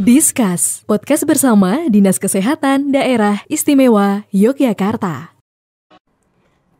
Discuss, podcast bersama Dinas Kesehatan Daerah Istimewa Yogyakarta.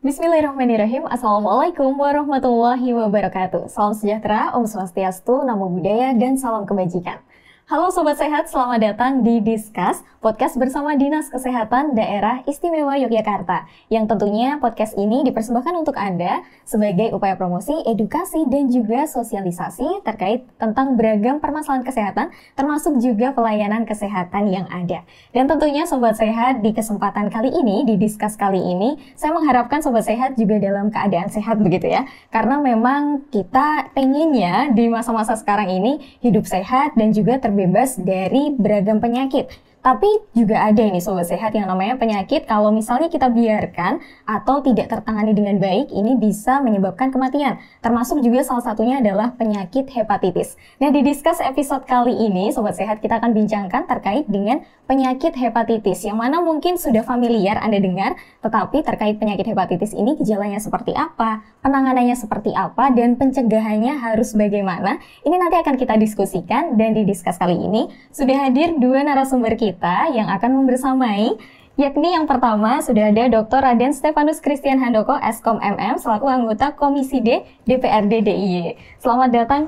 Bismillahirrahmanirrahim. Assalamualaikum warahmatullahi wabarakatuh. Salam sejahtera, Om Swastiastu, Namo Buddhaya, dan salam kebajikan. Halo Sobat Sehat, selamat datang di Discuss, podcast bersama Dinas Kesehatan Daerah Istimewa Yogyakarta. Yang tentunya podcast ini dipersembahkan untuk Anda sebagai upaya promosi, edukasi, dan juga sosialisasi terkait tentang beragam permasalahan kesehatan, termasuk juga pelayanan kesehatan yang ada. Dan tentunya Sobat Sehat, di kesempatan kali ini, di Discuss kali ini, saya mengharapkan Sobat Sehat juga dalam keadaan sehat begitu ya. Karena memang kita pengennya di masa-masa sekarang ini hidup sehat dan juga terbebas dari beragam penyakit. Tapi juga ada ini Sobat Sehat yang namanya penyakit kalau misalnya kita biarkan atau tidak tertangani dengan baik, ini bisa menyebabkan kematian. Termasuk juga salah satunya adalah penyakit hepatitis. Nah, di Discuss episode kali ini Sobat Sehat kita akan bincangkan terkait dengan penyakit hepatitis yang mana mungkin sudah familiar Anda dengar, tetapi terkait penyakit hepatitis ini gejalanya seperti apa, penanganannya seperti apa, dan pencegahannya harus bagaimana. Ini nanti akan kita diskusikan, dan di Discuss kali ini sudah hadir dua narasumber kita yang akan membersamai, yakni yang pertama sudah ada Dr. Raden Stefanus Christian Handoko, Eskom MM, selaku anggota Komisi D DPRD DIY. Selamat datang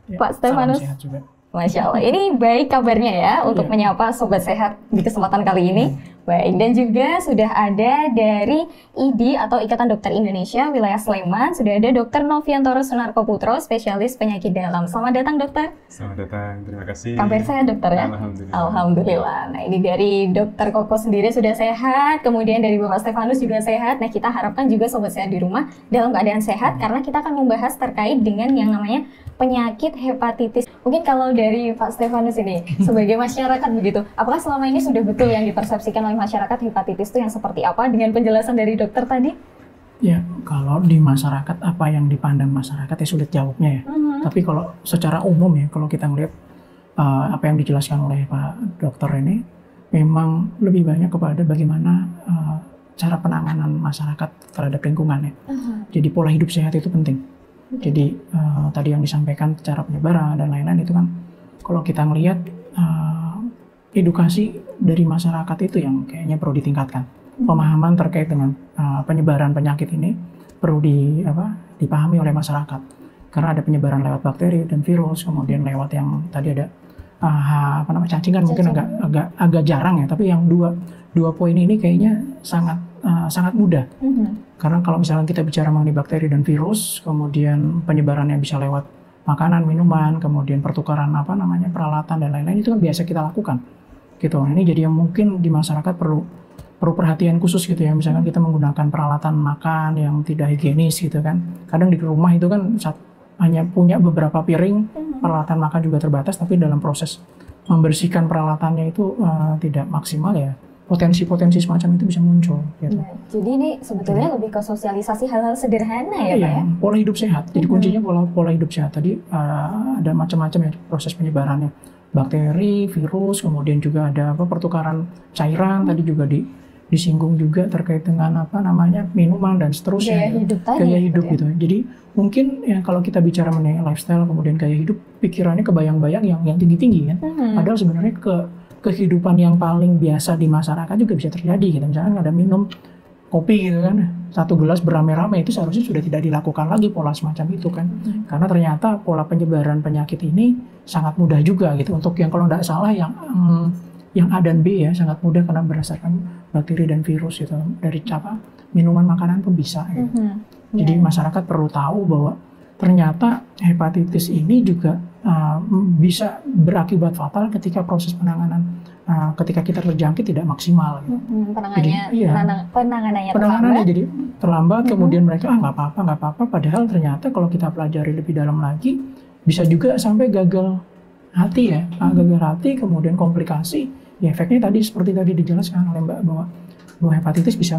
ya, Pak Stefanus. Salam sehat juga. Masya Allah, ini baik kabarnya ya untuk menyapa Sobat Sehat di kesempatan kali ini. Baik, dan juga sudah ada dari IDI atau Ikatan Dokter Indonesia Wilayah Sleman, sudah ada Dr. Noviantoro Sunarko Putro, spesialis penyakit dalam. Selamat datang dokter. Selamat datang, terima kasih. Kabar sehat dokter ya? Alhamdulillah. Alhamdulillah. Nah, ini dari Dokter Koko sendiri sudah sehat, kemudian dari Bapak Stefanus juga sehat. Nah, kita harapkan juga Sobat Sehat di rumah dalam keadaan sehat, karena kita akan membahas terkait dengan yang namanya penyakit hepatitis. Mungkin kalau dari Pak Stefanus ini, sebagai masyarakat begitu, apakah selama ini sudah betul yang dipersepsikan oleh masyarakat hepatitis itu yang seperti apa dengan penjelasan dari dokter tadi? Ya, kalau di masyarakat apa yang dipandang masyarakat ya sulit jawabnya ya. Tapi kalau secara umum ya, kalau kita ngelihat apa yang dijelaskan oleh Pak Dokter ini, memang lebih banyak kepada bagaimana cara penanganan masyarakat terhadap lingkungan ya. Jadi pola hidup sehat itu penting. Jadi tadi yang disampaikan cara penyebaran dan lain-lain itu kan, kalau kita ngelihat edukasi dari masyarakat itu yang kayaknya perlu ditingkatkan. Pemahaman terkait dengan penyebaran penyakit ini perlu dipahami oleh masyarakat. Karena ada penyebaran lewat bakteri dan virus, kemudian lewat yang tadi ada cacing kan mungkin agak jarang ya, tapi yang dua poin ini kayaknya sangat mudah. Karena kalau misalnya kita bicara mengenai bakteri dan virus, kemudian penyebarannya bisa lewat makanan, minuman, kemudian pertukaran peralatan dan lain-lain, itu kan biasa kita lakukan. Gitu. Ini jadi yang mungkin di masyarakat perlu perhatian khusus gitu ya. Misalkan kita menggunakan peralatan makan yang tidak higienis gitu kan. Kadang di rumah itu kan hanya punya beberapa piring, peralatan makan juga terbatas, tapi dalam proses membersihkan peralatannya itu tidak maksimal ya. Potensi-potensi semacam itu bisa muncul. Gitu. Nah, jadi ini sebetulnya lebih ke sosialisasi hal-hal sederhana ya Pak ya? Pola hidup sehat. Jadi kuncinya pola hidup sehat. Tadi ada macam-macam ya proses penyebarannya. Bakteri, virus, kemudian juga ada pertukaran cairan, tadi juga disinggung juga terkait dengan minuman dan seterusnya. Gaya hidup gitu. Jadi mungkin ya kalau kita bicara mengenai lifestyle kemudian gaya hidup, pikirannya kebayang-bayang yang tinggi-tinggi kan. Padahal sebenarnya kehidupan yang paling biasa di masyarakat juga bisa terjadi gitu. Misalnya ada minum kopi gitu kan, satu gelas beramai-ramai, itu seharusnya sudah tidak dilakukan lagi pola semacam itu kan. Karena ternyata pola penyebaran penyakit ini sangat mudah juga gitu. Untuk yang kalau tidak salah yang A dan B ya sangat mudah karena berdasarkan bakteri dan virus gitu. Dari minuman, makanan pun bisa gitu. Jadi masyarakat perlu tahu bahwa ternyata hepatitis ini juga bisa berakibat fatal ketika proses penanganan, ketika kita terjangkit tidak maksimal. Gitu. Penanganannya jadi terlambat, kemudian mereka nggak apa-apa. Padahal ternyata kalau kita pelajari lebih dalam lagi, bisa juga sampai gagal hati ya, gagal hati, kemudian komplikasi. Ya efeknya tadi seperti tadi dijelaskan oleh Mbak bahwa hepatitis bisa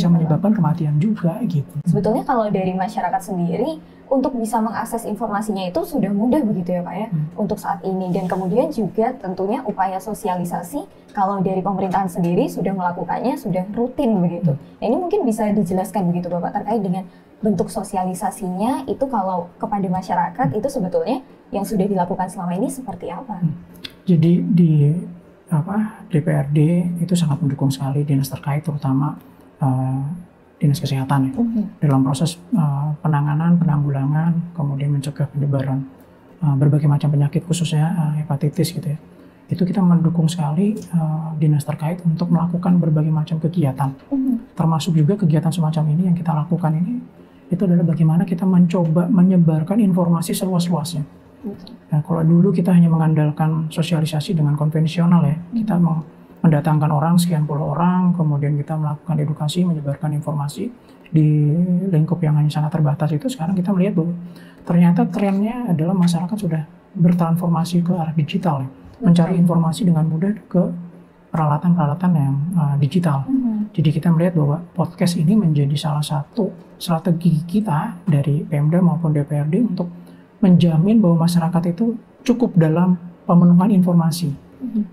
menyebabkan kematian juga gitu. Sebetulnya kalau dari masyarakat sendiri untuk bisa mengakses informasinya itu sudah mudah begitu ya Pak ya untuk saat ini, dan kemudian juga tentunya upaya sosialisasi kalau dari pemerintahan sendiri sudah melakukannya sudah rutin begitu. Nah, ini mungkin bisa dijelaskan begitu Bapak terkait dengan bentuk sosialisasinya itu kalau kepada masyarakat itu sebetulnya yang sudah dilakukan selama ini seperti apa? Jadi di DPRD itu sangat mendukung sekali dinas terkait, terutama dinas kesehatan ya, dalam proses penanganan, penanggulangan, kemudian mencegah penyebaran berbagai macam penyakit khususnya hepatitis gitu ya. Itu kita mendukung sekali dinas terkait untuk melakukan berbagai macam kegiatan, termasuk juga kegiatan semacam ini yang kita lakukan ini, itu adalah bagaimana kita mencoba menyebarkan informasi seluas-luasnya. Nah, kalau dulu kita hanya mengandalkan sosialisasi dengan konvensional ya, kita mendatangkan orang sekian puluh orang, kemudian kita melakukan edukasi, menyebarkan informasi di lingkup yang hanya sangat terbatas itu. Sekarang kita melihat bahwa ternyata trennya adalah masyarakat sudah bertransformasi ke arah digital ya. Mencari informasi dengan mudah ke peralatan-peralatan yang digital. Jadi kita melihat bahwa podcast ini menjadi salah satu strategi kita dari Pemda maupun DPRD untuk menjamin bahwa masyarakat itu cukup dalam pemenuhan informasi.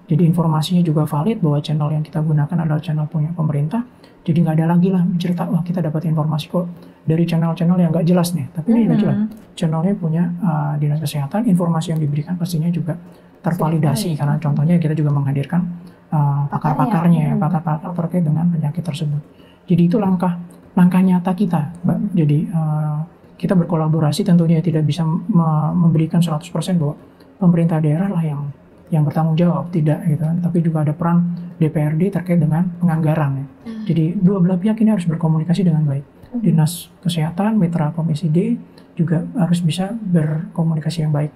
Jadi informasinya juga valid, bahwa channel yang kita gunakan adalah channel punya pemerintah. Jadi nggak ada lagi lah cerita, wah kita dapat informasi kok dari channel-channel yang nggak jelas nih. Tapi ini udah jelas, channelnya punya dinas kesehatan, informasi yang diberikan pastinya juga tervalidasi, karena contohnya kita juga menghadirkan pakar-pakarnya, pakar-pakar terkait dengan penyakit tersebut. Jadi itu langkah nyata kita, Mbak. Jadi kita berkolaborasi, tentunya tidak bisa memberikan 100% bahwa pemerintah daerah lah yang bertanggung jawab, tidak gitu. Tapi juga ada peran DPRD terkait dengan penganggaran ya. Jadi dua belah pihak ini harus berkomunikasi dengan baik. Dinas Kesehatan, Mitra Komisi D juga harus bisa berkomunikasi yang baik.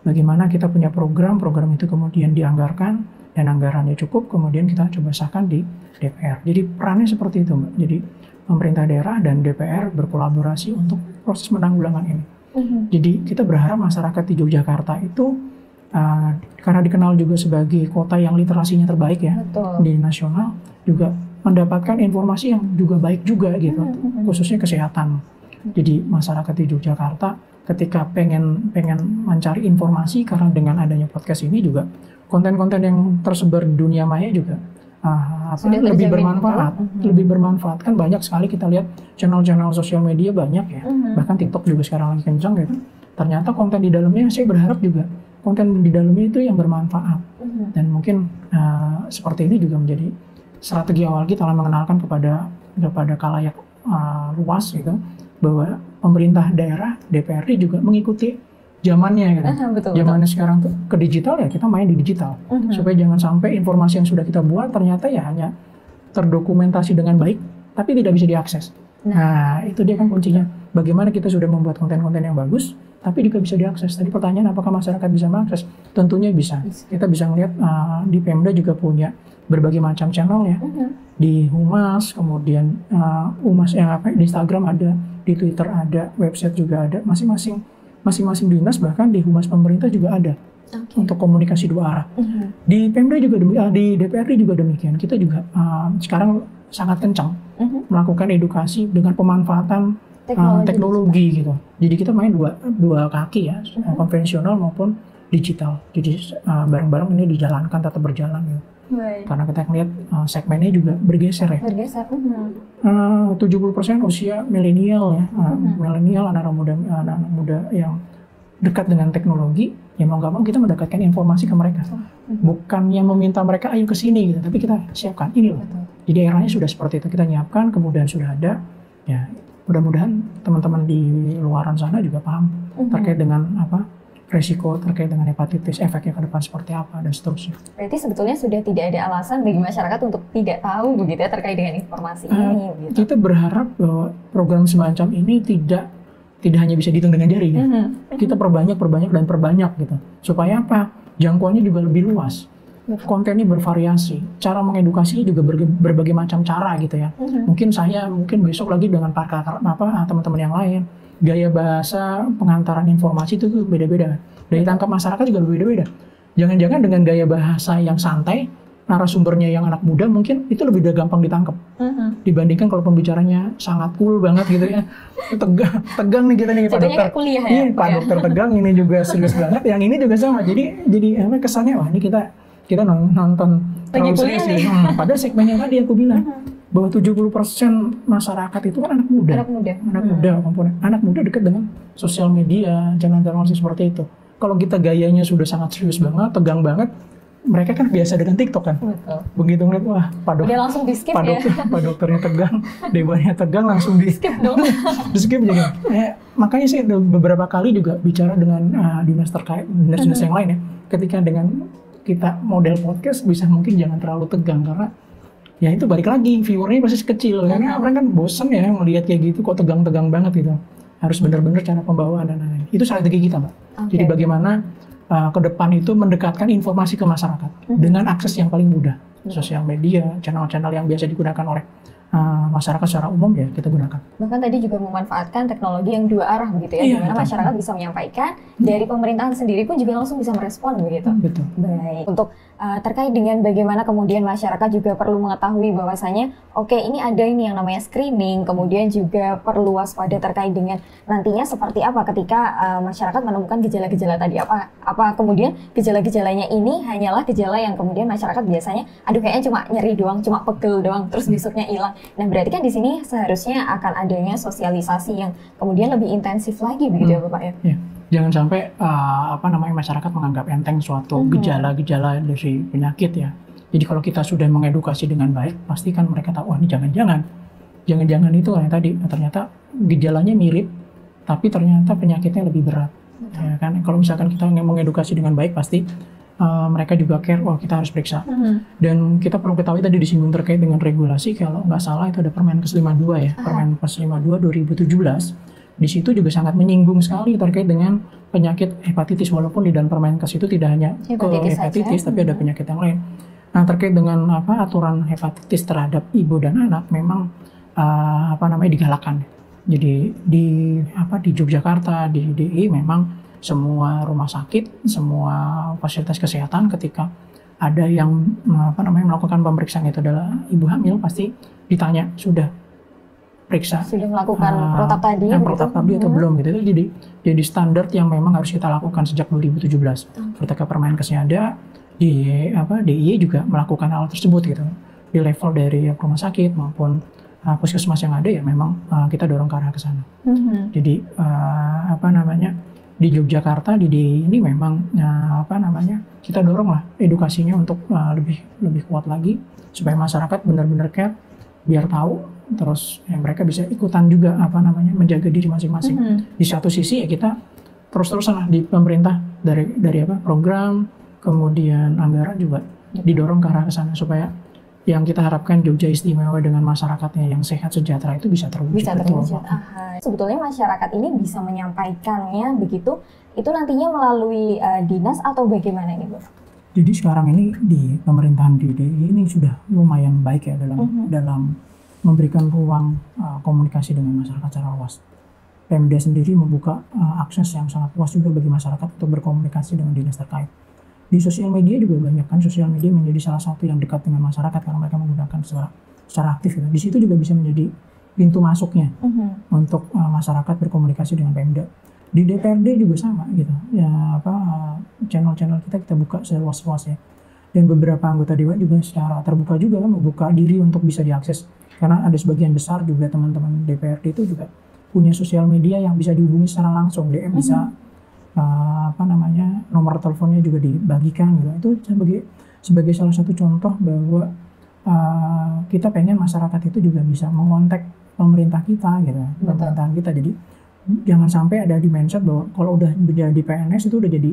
Bagaimana kita punya program itu kemudian dianggarkan dan anggarannya cukup, kemudian kita coba sahkan di DPR. Jadi perannya seperti itu, Mbak. Jadi pemerintah daerah dan DPR berkolaborasi untuk proses penanggulangan ini. Jadi kita berharap masyarakat di Yogyakarta itu karena dikenal juga sebagai kota yang literasinya terbaik ya, di nasional, juga mendapatkan informasi yang juga baik juga gitu, khususnya kesehatan. Jadi masyarakat di Yogyakarta ketika pengen mencari informasi, karena dengan adanya podcast ini juga konten-konten yang tersebar di dunia maya juga lebih bermanfaat. Kan banyak sekali kita lihat channel-channel sosial media banyak ya, bahkan TikTok juga sekarang lagi kencang gitu. Ternyata konten di dalamnya, saya berharap juga konten di dalamnya itu yang bermanfaat. Dan mungkin seperti ini juga menjadi strategi awal kita dalam mengenalkan kepada khalayak luas gitu, bahwa pemerintah daerah, DPRD juga mengikuti zamannya gitu. Zamannya sekarang tuh ke digital ya, kita main di digital. Supaya jangan sampai informasi yang sudah kita buat ternyata ya hanya terdokumentasi dengan baik, tapi tidak bisa diakses. Nah, itu dia kan kuncinya. Bagaimana kita sudah membuat konten-konten yang bagus, tapi juga bisa diakses. Tadi pertanyaan, apakah masyarakat bisa mengakses? Tentunya bisa. Kita bisa melihat di Pemda juga punya berbagai macam channel ya. Di Humas, kemudian Humas di Instagram ada, di Twitter ada, website juga ada. Masing-masing dinas, bahkan di Humas pemerintah juga ada untuk komunikasi dua arah. Di Pemda juga di DPRD juga demikian. Kita juga sekarang sangat kencang melakukan edukasi dengan pemanfaatan teknologi gitu. Jadi kita main dua kaki ya, konvensional maupun digital. Jadi bareng-bareng ini dijalankan, tetap berjalan gitu. Karena kita lihat segmennya juga bergeser ya. 70% usia milenial ya, milenial, anak muda yang dekat dengan teknologi. Ya mau nggak mau kita mendekatkan informasi ke mereka. Bukannya meminta mereka ayo ke sini gitu, tapi kita siapkan ini loh. Jadi eranya sudah seperti itu, kita nyiapkan, kemudian sudah ada. Ya mudah-mudahan teman-teman di luaran sana juga paham terkait dengan resiko terkait dengan hepatitis, efeknya ke depan seperti apa, dan seterusnya. Berarti sebetulnya sudah tidak ada alasan bagi masyarakat untuk tidak tahu begitu ya terkait dengan informasi ini. Gitu. Kita berharap bahwa program semacam ini tidak hanya bisa dihitung dengan jari ya. Kita perbanyak gitu. Supaya apa? Jangkauannya juga lebih luas. Kontennya bervariasi. Cara mengedukasinya juga berbagai macam cara gitu ya. Mungkin besok lagi dengan teman-teman yang lain. Gaya bahasa pengantaran informasi itu beda-beda. Daya tangkap masyarakat juga beda-beda. Jangan-jangan dengan gaya bahasa yang santai, narasumbernya yang anak muda mungkin itu lebih gampang ditangkap dibandingkan kalau pembicaranya sangat cool banget gitu ya, tegang nih kita nih Pak Dokter, Pak Dokter tegang, ini juga serius banget, yang ini juga sama, jadi kesannya wah ini kita nonton terlalu serius nih. Padahal segmennya tadi aku bilang bahwa 70% masyarakat itu kan anak muda komponen anak muda dekat dengan sosial media, channel seperti itu. kalau kita gayanya sudah sangat serius banget, tegang banget, mereka kan biasa dengan TikTok kan. Betul. Begitu ngeliat, wah Udah langsung di skip ya. Pak dokternya tegang, dewannya tegang, langsung di Skip dong. di skip jadi. Makanya sih beberapa kali juga bicara dengan dinas terkait, dinas yang lain ya. Ketika dengan kita model podcast bisa mungkin jangan terlalu tegang karena ya itu balik lagi viewernya pasti kecil karena orang kan bosen ya melihat kayak gitu kok tegang-tegang banget gitu. Harus benar-benar cara pembawaan dan lain-lain. Itu strategi kita, Mbak. Jadi bagaimana ke depan itu mendekatkan informasi ke masyarakat dengan akses yang paling mudah. Sosial media, channel-channel yang biasa digunakan oleh masyarakat secara umum ya kita gunakan. Bahkan tadi juga memanfaatkan teknologi yang dua arah begitu ya, di mana masyarakat bisa menyampaikan, dari pemerintahan sendiri pun juga langsung bisa merespon begitu. Betul. Baik. Untuk terkait dengan bagaimana kemudian masyarakat juga perlu mengetahui bahwasanya oke, ini ada ini yang namanya screening, kemudian juga perlu waspada terkait dengan nantinya seperti apa ketika masyarakat menemukan gejala-gejala tadi, apa kemudian gejala-gejalanya ini hanyalah gejala yang kemudian masyarakat biasanya aduh kayaknya cuma nyeri doang, cuma pegel doang, terus besoknya hilang. Nah berarti kan di sini seharusnya akan adanya sosialisasi yang kemudian lebih intensif lagi begitu ya Bapak ya? Ya. Jangan sampai masyarakat menganggap enteng suatu gejala-gejala dari penyakit ya. Jadi kalau kita sudah mengedukasi dengan baik, pastikan mereka tahu, wah ini jangan-jangan itu yang tadi ternyata gejalanya mirip, tapi ternyata penyakitnya lebih berat. Ya kan? Kalau misalkan kita mengedukasi dengan baik, pasti mereka juga care, wah kita harus periksa. Dan kita perlu ketahui tadi disinggung terkait dengan regulasi, kalau nggak salah itu ada Permenkes 52 ya, Permenkes 52 2017. Di situ juga sangat menyinggung sekali terkait dengan penyakit hepatitis, walaupun di dalam Permenkes itu tidak hanya hepatitis tapi ada penyakit yang lain. Nah terkait dengan aturan hepatitis terhadap ibu dan anak memang digalakkan. Jadi di Yogyakarta di DI memang semua rumah sakit, semua fasilitas kesehatan ketika ada yang melakukan pemeriksaan itu adalah ibu hamil pasti ditanya sudah periksa sudah melakukan protap tadi atau belum gitu. Itu jadi standar yang memang harus kita lakukan sejak 2017. Ketika Permenkesnya ada di DIY juga melakukan hal tersebut gitu. Di level dari rumah sakit maupun puskesmas yang ada ya memang kita dorong ke arah ke sana. Jadi di Yogyakarta di DIY ini memang kita dorong lah edukasinya untuk lebih kuat lagi supaya masyarakat benar-benar care biar tahu. Terus mereka bisa ikutan juga menjaga diri masing-masing. Di satu sisi ya kita terus-terusan lah di pemerintah dari program kemudian anggaran juga didorong ke arah ke sana supaya yang kita harapkan Jogja istimewa dengan masyarakatnya yang sehat sejahtera itu bisa terwujud. Sebetulnya masyarakat ini bisa menyampaikannya begitu itu nantinya melalui dinas atau bagaimana ini Bu? Jadi sekarang ini di pemerintahan DIY ini sudah lumayan baik ya dalam memberikan ruang komunikasi dengan masyarakat secara luas. Pemda sendiri membuka akses yang sangat luas juga bagi masyarakat untuk berkomunikasi dengan dinas terkait. Di sosial media juga banyak kan, sosial media menjadi salah satu yang dekat dengan masyarakat karena mereka menggunakan secara aktif. Gitu. Di situ juga bisa menjadi pintu masuknya untuk masyarakat berkomunikasi dengan Pemda. Di DPRD juga sama gitu. Ya channel-channel kita buka seluas-luasnya. Dan beberapa anggota dewan juga secara terbuka juga membuka diri untuk bisa diakses. Karena ada sebagian besar juga teman-teman DPRD itu juga punya sosial media yang bisa dihubungi secara langsung, DM bisa nomor teleponnya juga dibagikan gitu. Itu sebagai salah satu contoh bahwa kita pengen masyarakat itu juga bisa mengontak pemerintah kita gitu, pemerintahan kita. Jadi jangan sampai ada di mindset bahwa kalau udah menjadi PNS itu udah jadi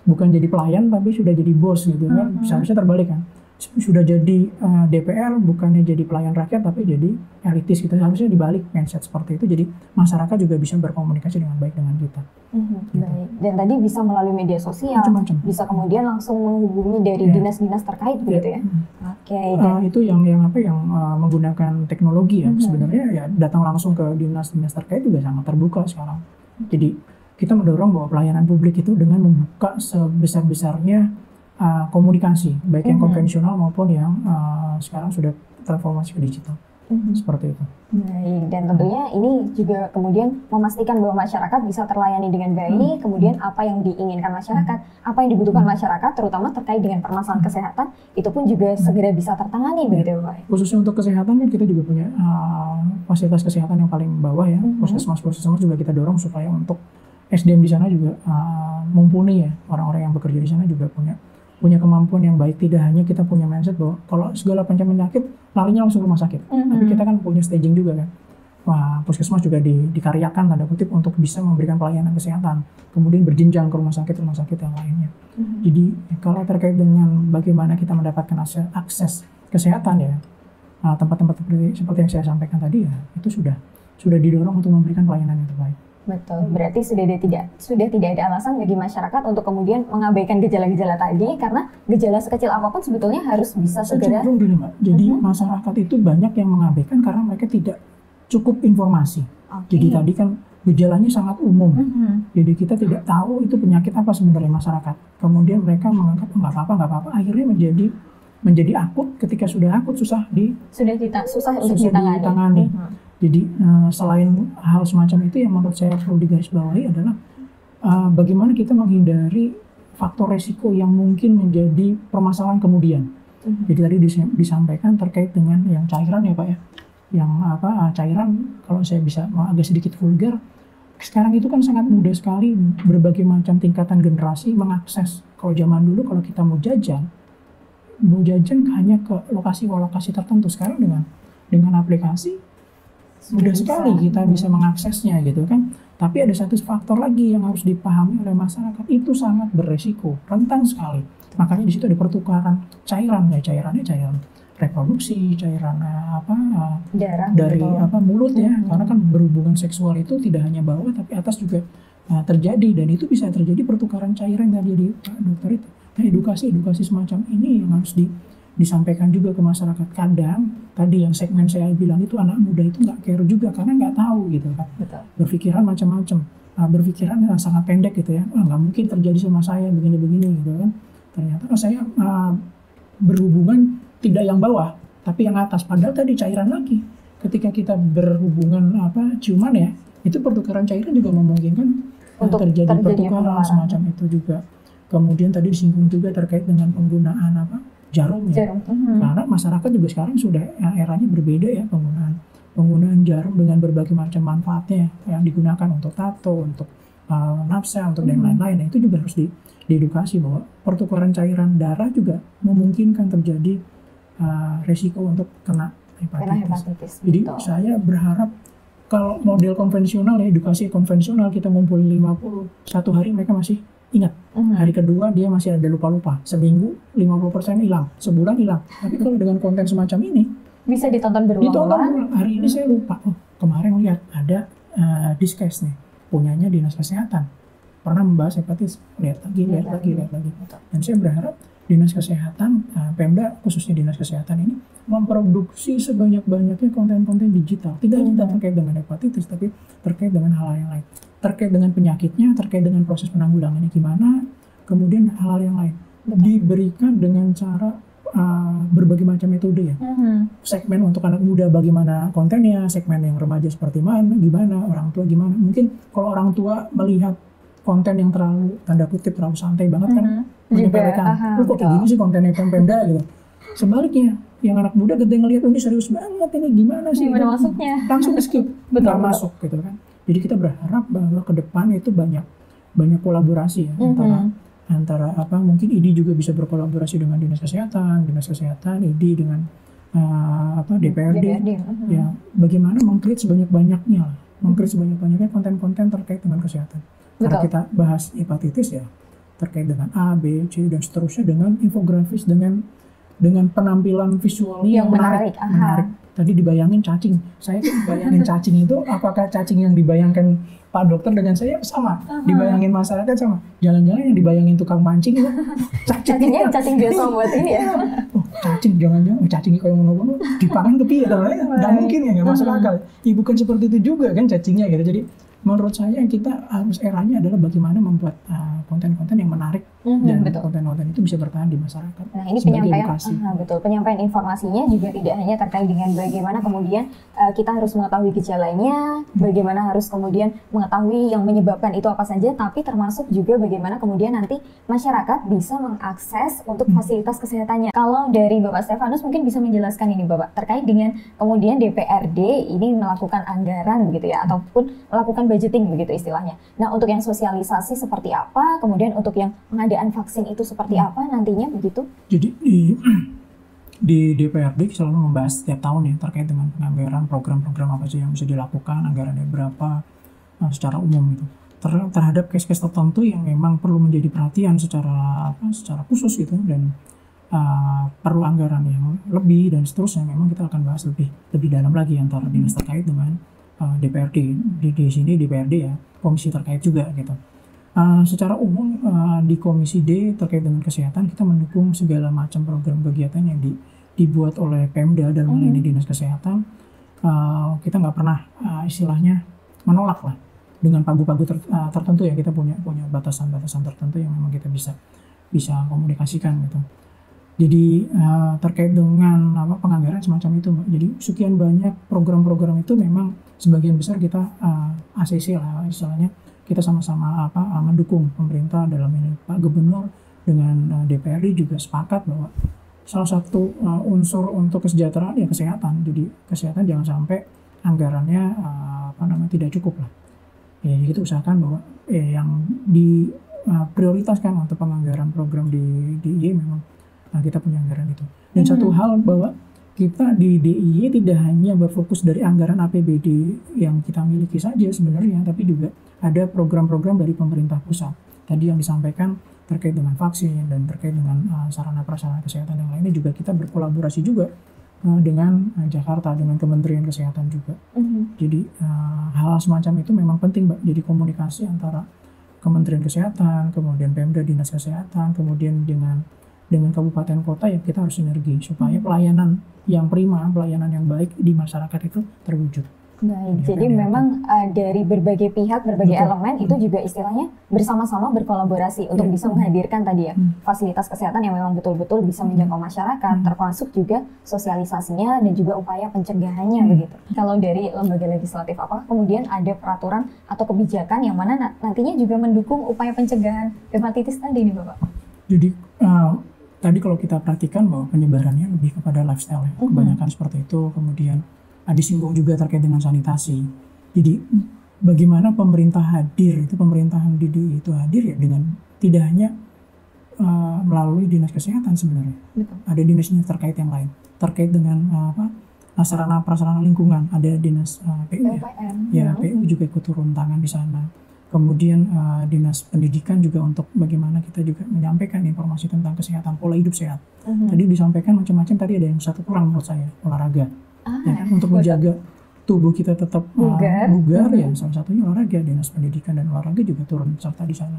bukan jadi pelayan tapi sudah jadi bos gitu kan. Seharusnya terbalik kan. Sudah jadi DPR bukannya jadi pelayan rakyat tapi jadi elitis gitu. Harusnya dibalik mindset seperti itu. Jadi masyarakat juga bisa berkomunikasi dengan baik dengan kita. Gitu. Baik. Dan tadi bisa melalui media sosial, macam-macam. Bisa kemudian langsung menghubungi dari dinas-dinas terkait begitu ya. Oke. Itu yang menggunakan teknologi ya. Sebenarnya ya datang langsung ke dinas-dinas terkait juga sangat terbuka sekarang. Jadi kita mendorong bahwa pelayanan publik itu dengan membuka sebesar-besarnya komunikasi, baik yang konvensional maupun yang sekarang sudah transformasi ke digital. Seperti itu. Baik, dan tentunya ini juga kemudian memastikan bahwa masyarakat bisa terlayani dengan baik, kemudian apa yang diinginkan masyarakat, apa yang dibutuhkan masyarakat, terutama terkait dengan permasalahan kesehatan, itu pun juga segera bisa tertangani begitu Pak. Khususnya untuk kesehatan kan kita juga punya fasilitas kesehatan yang paling bawah ya, puskesmas juga kita dorong supaya untuk SDM di sana juga mumpuni ya, orang-orang yang bekerja di sana juga punya kemampuan yang baik. Tidak hanya kita punya mindset bahwa kalau segala macam penyakit larinya langsung ke rumah sakit, tapi kita kan punya staging juga kan. Wah, puskesmas juga dikaryakan tanda kutip untuk bisa memberikan pelayanan kesehatan, kemudian berjenjang ke rumah sakit yang lainnya. Jadi kalau terkait dengan bagaimana kita mendapatkan akses kesehatan ya, tempat-tempat seperti yang saya sampaikan tadi ya, itu sudah didorong untuk memberikan pelayanan yang terbaik. Betul, berarti sudah tidak ada alasan bagi masyarakat untuk kemudian mengabaikan gejala-gejala tadi, karena gejala sekecil apapun sebetulnya harus bisa segera. Cenderung gini Mbak, jadi masyarakat itu banyak yang mengabaikan karena mereka tidak cukup informasi. Jadi tadi kan gejalanya sangat umum, jadi kita tidak tahu itu penyakit apa sebenarnya masyarakat. Kemudian mereka menganggap nggak apa-apa, akhirnya menjadi akut. Ketika sudah akut susah untuk ditangani. Jadi selain hal semacam itu yang menurut saya perlu digarisbawahi adalah bagaimana kita menghindari faktor resiko yang mungkin menjadi permasalahan kemudian. Jadi tadi disampaikan terkait dengan yang cairan ya Pak ya. Yang cairan, kalau saya bisa agak sedikit vulgar, sekarang itu kan sangat mudah sekali berbagai macam tingkatan generasi mengakses. Kalau zaman dulu kalau kita mau jajan hanya ke lokasi tertentu. Sekarang dengan aplikasi mudah sekali kita bisa mengaksesnya gitu kan. Tapi ada satu faktor lagi yang harus dipahami oleh masyarakat, itu sangat beresiko, rentan sekali. Makanya di situ ada pertukaran cairan reproduksi, cairan darah dari mulut ya, karena kan berhubungan seksual itu tidak hanya bawah tapi atas juga terjadi, dan itu bisa terjadi pertukaran cairan tadi di Pak Dokter itu. Nah, edukasi semacam ini yang harus disampaikan juga ke masyarakat. Kadang tadi yang segmen saya bilang itu anak muda itu nggak care juga karena nggak tahu gitu kan. Berpikiran macam-macam, berpikiran sangat pendek gitu ya, nggak mungkin terjadi sama saya begini-begini gitu kan. Ternyata saya berhubungan tidak yang bawah, tapi yang atas. Padahal tadi cairan lagi. Ketika kita berhubungan ciuman ya, itu pertukaran cairan juga memungkinkan untuk terjadi pertukaran semacam itu juga. Kemudian tadi disinggung juga terkait dengan penggunaan jarum ya. Karena masyarakat juga sekarang sudah eranya berbeda ya, penggunaan jarum dengan berbagai macam manfaatnya yang digunakan untuk tato, untuk nafsa, untuk dan lain-lain. Nah, itu juga harus diedukasi bahwa pertukaran cairan darah juga memungkinkan terjadi resiko untuk kena hepatitis. Jadi saya berharap kalau model konvensional ya, edukasi konvensional, kita ngumpulin 50, satu hari mereka masih ingat. Hari kedua dia masih ada lupa-lupa. Seminggu 50% hilang, sebulan hilang. Tapi kalau dengan konten semacam ini bisa ditonton berulang-ulang. Hari ini saya lupa. Kemarin lihat ada Diskes nih, punyanya Dinas Kesehatan. Pernah membahas hepatitis, lihat lagi. Dan saya berharap Dinas Kesehatan, Pemda khususnya Dinas Kesehatan ini memproduksi sebanyak-banyaknya konten-konten digital. Tidak hanya terkait dengan hepatitis, tapi terkait dengan hal-hal yang lain. Terkait dengan penyakitnya, terkait dengan proses penanggulangannya gimana, kemudian hal-hal yang lain. Diberikan dengan cara berbagai macam metode ya. Segmen untuk anak muda bagaimana kontennya, segmen yang remaja seperti mana, gimana, orang tua gimana. Mungkin kalau orang tua melihat konten yang terlalu tanda kutip terlalu santai banget kan, menyepelekan, kok kayak gini sih kontennya Pemda gitu. Sebaliknya, yang anak muda gede ngelihat ini serius banget, ini gimana sih? Gimana masuknya? Langsung skip, nggak masuk gitu kan. Jadi kita berharap bahwa ke depan itu banyak kolaborasi ya, antara mungkin ID juga bisa berkolaborasi dengan Dinas Kesehatan, ID dengan DPRD. Ya, bagaimana meng-create sebanyak-banyaknya konten-konten terkait dengan kesehatan. Karena kita bahas hepatitis ya, terkait dengan A, B, C, dan seterusnya dengan infografis, dengan penampilan visualnya yang menarik. Tadi dibayangin cacing. Saya tuh bayangin cacing itu, apakah cacing yang dibayangkan Pak Dokter dengan saya sama? Dibayangin masyarakat sama? Jangan-jangan yang dibayangin tukang mancing itu cacingnya cacing biasa buat ini ya? Cacing, jangan-jangan cacingnya kayak ngono-ngono dipangan ke piye? Nggak mungkin ya, nggak masuk akal. Ya bukan seperti itu juga kan cacingnya gitu. Jadi menurut saya kita harus eranya adalah bagaimana membuat konten-konten yang menarik dan konten-konten itu bisa bertahan di masyarakat. Nah, ini penyampaian informasinya juga tidak hanya terkait dengan bagaimana kemudian kita harus mengetahui gejalanya, bagaimana harus kemudian mengetahui yang menyebabkan itu apa saja, tapi termasuk juga bagaimana kemudian nanti masyarakat bisa mengakses untuk fasilitas kesehatannya. Kalau dari Bapak Stefanus mungkin bisa menjelaskan ini Bapak terkait dengan kemudian DPRD ini melakukan anggaran begitu ya, ataupun melakukan budgeting begitu istilahnya. Nah, untuk yang sosialisasi seperti apa, kemudian untuk yang pengadaan vaksin itu seperti apa nantinya begitu? Jadi di DPRD selalu membahas setiap tahun ya terkait dengan penganggaran program-program apa sih yang bisa dilakukan, anggarannya berapa secara umum gitu. Terhadap case-case tertentu yang memang perlu menjadi perhatian secara khusus gitu dan perlu anggaran yang lebih dan seterusnya, memang kita akan bahas lebih dalam lagi antara dinas terkait dengan DPRD. Di sini DPRD ya, komisi terkait juga gitu. Secara umum di Komisi D terkait dengan kesehatan kita mendukung segala macam program kegiatan yang dibuat oleh Pemda dan ini Dinas Kesehatan. Kita nggak pernah istilahnya menolak lah dengan pagu-pagu tertentu ya, kita punya batasan-batasan tertentu yang memang kita bisa komunikasikan gitu. Jadi terkait dengan penganggaran semacam itu, Mbak. Jadi sekian banyak program-program itu memang sebagian besar kita ACC lah istilahnya. Kita sama-sama mendukung pemerintah dalam ini. Pak Gubernur dengan DPRD juga sepakat bahwa salah satu unsur untuk kesejahteraan ya kesehatan. Jadi kesehatan jangan sampai anggarannya tidak cukup lah. Ya kita usahakan bahwa yang diprioritaskan untuk penganggaran program di DIY memang kita punya anggaran itu. Dan satu hal bahwa kita di DIY tidak hanya berfokus dari anggaran APBD yang kita miliki saja sebenarnya, tapi juga ada program-program dari pemerintah pusat. Tadi yang disampaikan terkait dengan vaksin dan terkait dengan sarana prasarana kesehatan yang lainnya juga kita berkolaborasi juga dengan Jakarta, dengan Kementerian Kesehatan juga. Jadi hal semacam itu memang penting, Mbak. Jadi komunikasi antara Kementerian Kesehatan, kemudian Pemda, Dinas Kesehatan, kemudian dengan kabupaten kota ya kita harus sinergi supaya pelayanan yang prima, pelayanan yang baik di masyarakat itu terwujud. Baik, jadi memang dari berbagai pihak, berbagai elemen itu juga istilahnya bersama-sama berkolaborasi untuk bisa menghadirkan tadi ya fasilitas kesehatan yang memang betul-betul bisa menjangkau masyarakat, termasuk juga sosialisasinya dan juga upaya pencegahannya begitu. Kalau dari lembaga legislatif apa kemudian ada peraturan atau kebijakan yang mana nantinya juga mendukung upaya pencegahan hepatitis tadi nih Bapak? Jadi tadi kalau kita perhatikan bahwa penyebarannya lebih kepada lifestyle ya, kebanyakan seperti itu, kemudian disinggung juga terkait dengan sanitasi. Jadi bagaimana pemerintah hadir, itu pemerintahan DIY itu hadir ya dengan tidak hanya melalui dinas kesehatan sebenarnya. Ada dinasnya terkait yang lain, terkait dengan sarana prasarana lingkungan, ada dinas PU ya, PU juga ikut turun tangan di sana. Kemudian dinas pendidikan juga untuk bagaimana kita juga menyampaikan informasi tentang kesehatan, pola hidup sehat. Tadi disampaikan macam-macam, tadi ada yang satu kurang menurut saya, olahraga. Ya kan, untuk menjaga tubuh kita tetap bugar ya, salah satunya olahraga. Dinas pendidikan dan olahraga juga turun serta di sana.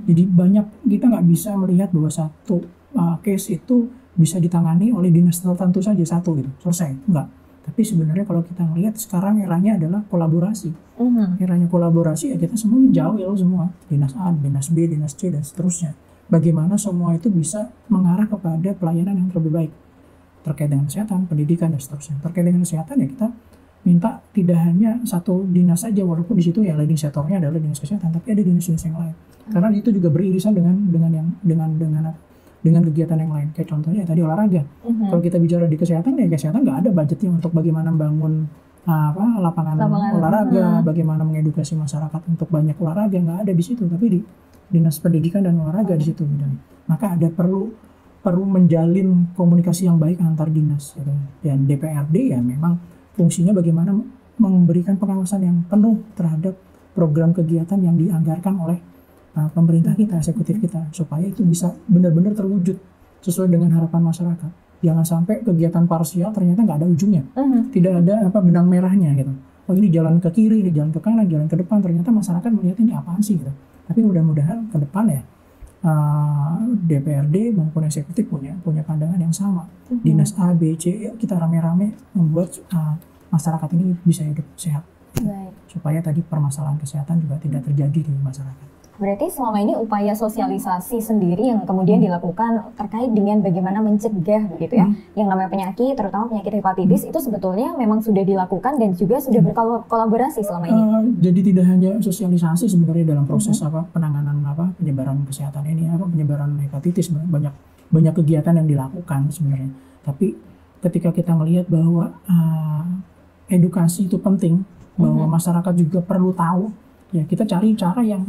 Jadi banyak, kita nggak bisa melihat bahwa satu case itu bisa ditangani oleh dinas tertentu saja satu gitu, selesai, enggak. Tapi sebenarnya kalau kita melihat sekarang eranya adalah kolaborasi. Eranya kolaborasi ya kita semua menjawil semua, dinas A, dinas B, dinas C dan seterusnya. Bagaimana semua itu bisa mengarah kepada pelayanan yang lebih baik terkait dengan kesehatan, pendidikan dan seterusnya. Terkait dengan kesehatan ya kita minta tidak hanya satu dinas saja, walaupun di situ ya leading sektornya adalah dinas kesehatan, tapi ada dinas-dinas yang lain. Karena itu juga beririsan dengan kegiatan yang lain. Kayak contohnya tadi olahraga. Kalau kita bicara di kesehatan ya kesehatan nggak ada budgetnya untuk bagaimana membangun lapangan olahraga, bagaimana mengedukasi masyarakat untuk banyak olahraga, nggak ada di situ. Tapi di dinas pendidikan dan olahraga di situ. Maka ada perlu menjalin komunikasi yang baik antar dinas gitu. Dan DPRD ya memang fungsinya bagaimana memberikan pengawasan yang penuh terhadap program kegiatan yang dianggarkan oleh pemerintah kita, eksekutif kita, supaya itu bisa benar-benar terwujud sesuai dengan harapan masyarakat. Jangan sampai kegiatan parsial ternyata nggak ada ujungnya, tidak ada benang merahnya gitu. Oh ini jalan ke kiri, ini jalan ke kanan, jalan ke depan, ternyata masyarakat melihat ini apaan sih gitu. Tapi mudah-mudahan ke depan ya DPRD maupun eksekutif punya pandangan yang sama. Dinas A, B, C, kita rame-rame membuat masyarakat ini bisa hidup sehat. Supaya tadi permasalahan kesehatan juga tidak terjadi di masyarakat. Berarti selama ini upaya sosialisasi sendiri yang kemudian dilakukan terkait dengan bagaimana mencegah begitu ya, yang namanya penyakit, terutama penyakit hepatitis itu sebetulnya memang sudah dilakukan dan juga sudah berkolaborasi selama ini. Jadi tidak hanya sosialisasi sebenarnya dalam proses penanganan penyebaran kesehatan ini, penyebaran hepatitis, banyak kegiatan yang dilakukan sebenarnya. Tapi ketika kita melihat bahwa edukasi itu penting, bahwa masyarakat juga perlu tahu ya kita cari cara yang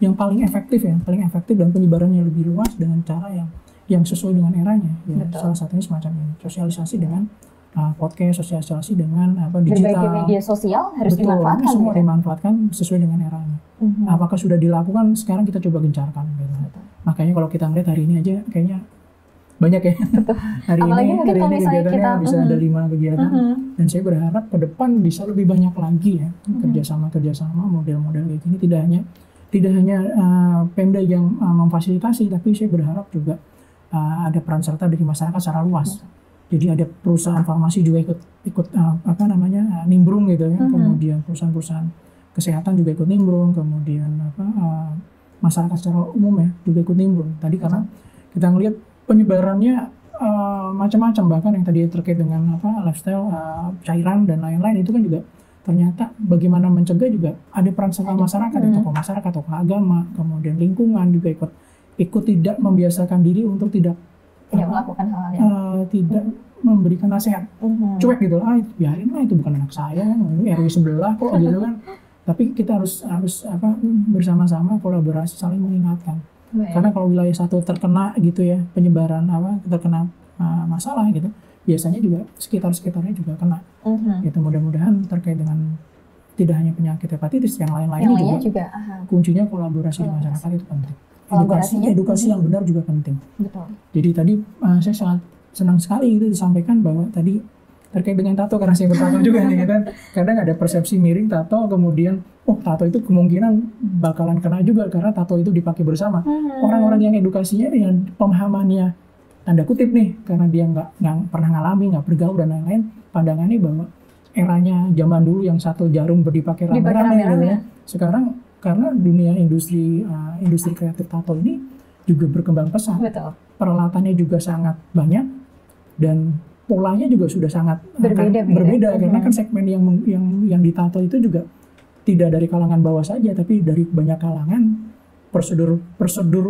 yang paling efektif dan penyebarannya lebih luas dengan cara yang sesuai dengan eranya. Ya, salah satunya semacam ini, sosialisasi dengan podcast, sosialisasi dengan digital. Berbagai media sosial harus dimanfaatkan. Semua dimanfaatkan sesuai dengan eranya. Apakah sudah dilakukan? Sekarang kita coba gencarkan. Gitu. Makanya kalau kita ngeliat hari ini aja kayaknya banyak ya. Hari Apalagi ini kegiatannya kita, bisa ada 5 kegiatan. Dan saya berharap ke depan bisa lebih banyak lagi ya kerjasama model-model kayak gini. Tidak hanya Pemda yang memfasilitasi, tapi saya berharap juga ada peran serta dari masyarakat secara luas. Jadi ada perusahaan farmasi juga ikut nimbrung gitu ya. Kemudian perusahaan-perusahaan kesehatan juga ikut nimbrung, kemudian masyarakat secara umum ya juga ikut nimbrung. Tadi karena kita ngelihat penyebarannya macam-macam, bahkan yang tadi terkait dengan lifestyle, cairan dan lain-lain itu kan juga ternyata bagaimana mencegah juga ada peran serta masyarakat, tokoh masyarakat, tokoh agama, kemudian lingkungan juga ikut tidak membiasakan diri untuk tidak melakukan hal yang tidak memberikan nasihat, cuek gitu, biarin lah itu bukan anak saya, RW sebelah kok gitu kan. Tapi kita harus bersama-sama kolaborasi saling mengingatkan. Karena kalau wilayah satu terkena gitu ya penyebaran terkena masalah gitu, biasanya juga sekitarnya juga kena. Gitu, mudah-mudahan terkait dengan tidak hanya penyakit hepatitis, yang lain-lainnya juga kuncinya kolaborasi di masyarakat itu penting. Edukasi yang benar juga penting. Betul. Jadi tadi saya sangat senang sekali itu disampaikan bahwa tadi terkait dengan tato, karena saya bertato juga nih kan. Kadang ada persepsi miring tato, kemudian tato itu kemungkinan bakalan kena juga karena tato itu dipakai bersama. Orang-orang yang edukasinya, yang pemahamannya tanda kutip nih, karena dia nggak pernah ngalami, nggak bergaul dan lain-lain, pandangannya bahwa eranya zaman dulu yang satu jarum dipakai rame-rame gitu ya. Sekarang karena dunia industri kreatif tato ini juga berkembang pesat. Betul. Peralatannya juga sangat banyak dan polanya juga sudah sangat berbeda. Karena kan segmen yang ditato itu juga tidak dari kalangan bawah saja, tapi dari banyak kalangan. Prosedur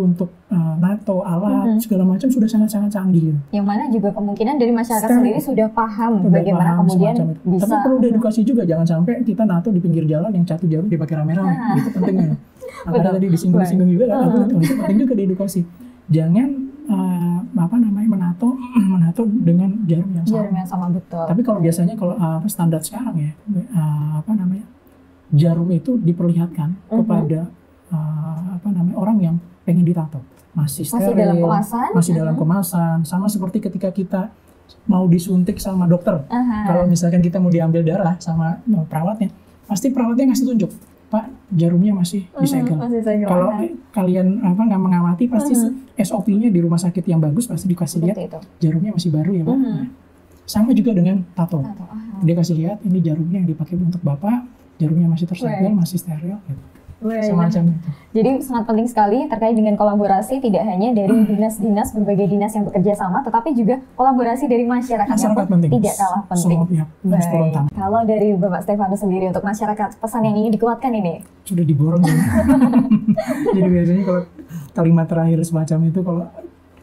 untuk nato, alat segala macam sudah sangat-sangat canggih. Yang mana juga kemungkinan dari masyarakat sendiri sudah paham bagaimana kemudian bisa. Tapi perlu diedukasi juga, jangan sampai kita nato di pinggir jalan yang satu jarum dipakai rame-rame. Itu pentingnya. Karena tadi disinggung juga, itu penting juga diedukasi. Jangan menato dengan jarum yang sama. Jarum yang sama, betul. Tapi kalau biasanya standar sekarang ya, jarum itu diperlihatkan kepada orang yang pengen ditato, masih steril, masih dalam kemasan, sama seperti ketika kita mau disuntik sama dokter. Kalau misalkan kita mau diambil darah sama perawatnya, pasti perawatnya ngasih tunjuk, Pak, jarumnya masih disegel. Kalau kalian nggak mengawati, pasti SOP-nya di rumah sakit yang bagus pasti dikasih lihat jarumnya masih baru ya Pak. Sama juga dengan tato. Dia kasih lihat ini jarumnya yang dipakai untuk Bapak, jarumnya masih tersegel, masih steril gitu. Semacam itu. Jadi sangat penting sekali terkait dengan kolaborasi, tidak hanya dari dinas-dinas, berbagai dinas yang bekerja sama, tetapi juga kolaborasi dari masyarakat yang tidak kalah penting. Baik. Kalau dari Bapak Stefanus sendiri untuk masyarakat, pesan yang ingin dikuatkan ini? Sudah diborong ya. Jadi biasanya kalau kalimat terakhir semacam itu, kalau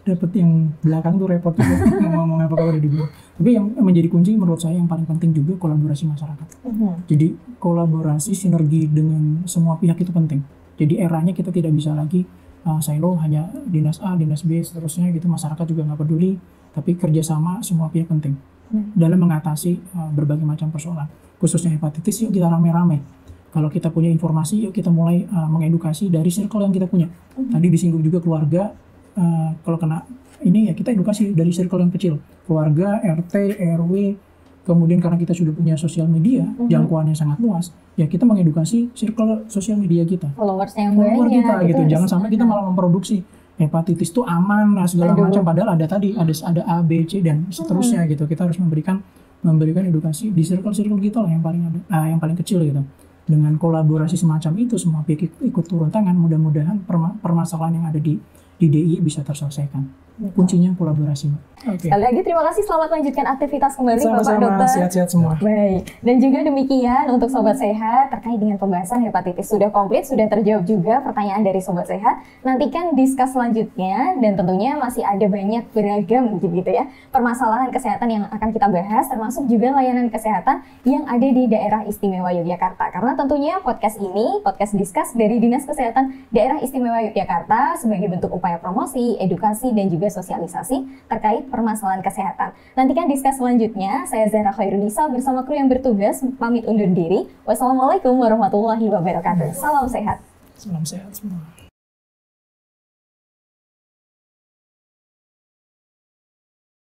dapat yang belakang tuh repot juga ngomong apa kalau diborong. Tapi yang menjadi kunci menurut saya yang paling penting juga kolaborasi masyarakat. Jadi kolaborasi, sinergi dengan semua pihak itu penting. Jadi eranya kita tidak bisa lagi silo, hanya dinas A, dinas B, seterusnya gitu. Masyarakat juga nggak peduli, tapi kerjasama semua pihak penting dalam mengatasi berbagai macam persoalan. Khususnya hepatitis, yuk kita rame-rame. Kalau kita punya informasi, yuk kita mulai mengedukasi dari circle yang kita punya. Tadi disinggung juga keluarga. Kalau kena ini ya kita edukasi dari circle yang kecil, keluarga, RT, RW, kemudian karena kita sudah punya sosial media, jangkauannya sangat luas, ya kita mengedukasi circle sosial media kita, follower kita gitu. Jangan sampai kita malah memproduksi hepatitis itu aman, segala macam, padahal ada A, B, C dan seterusnya gitu. Kita harus memberikan edukasi di circle kita lah yang paling kecil gitu. Dengan kolaborasi semacam itu, semua pihak ikut turun tangan, mudah-mudahan permasalahan yang ada di di DI bisa terselesaikan. Kuncinya kolaborasi, Mbak. Oke. Sekali lagi terima kasih, selamat lanjutkan aktivitas kembali Bapak Sama-sama, Dokter. sehat-sehat semua. Baik, dan juga demikian untuk Sobat Sehat terkait dengan pembahasan hepatitis sudah komplit, sudah terjawab juga pertanyaan dari Sobat Sehat. Nantikan diskus selanjutnya dan tentunya masih ada banyak beragam gitu ya permasalahan kesehatan yang akan kita bahas, termasuk juga layanan kesehatan yang ada di daerah istimewa Yogyakarta. Karena tentunya podcast ini, podcast diskus dari Dinas Kesehatan Daerah Istimewa Yogyakarta sebagai bentuk upaya promosi, edukasi, dan juga sosialisasi terkait permasalahan kesehatan. Nantikan diskus selanjutnya. Saya Zahra Khairunisa bersama kru yang bertugas pamit undur diri. Wassalamualaikum warahmatullahi wabarakatuh. Salam sehat. Salam sehat semua.